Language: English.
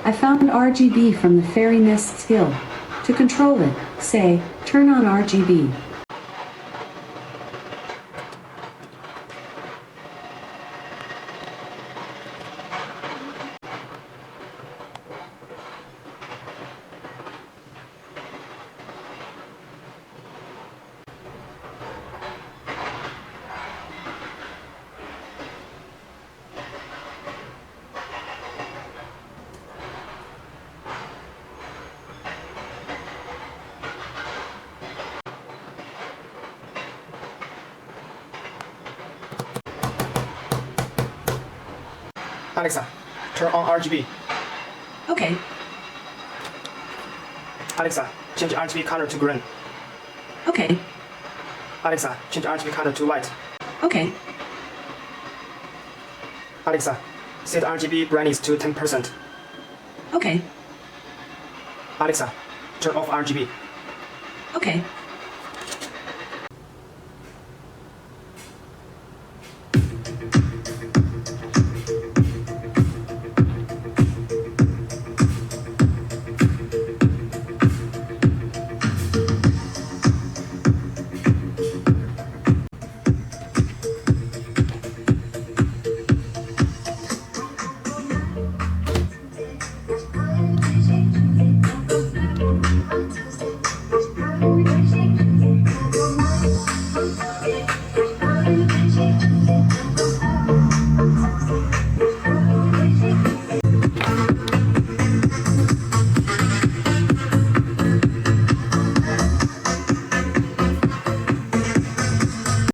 I found RGB from the fairy nest skill. To control it, say, turn on RGB. Alexa, turn on RGB. Okay. Alexa, change RGB color to green. Okay. Alexa, change RGB color to white. Okay. Alexa, set RGB brightness to 10%. Okay. Alexa, turn off RGB. Okay. Tuesday.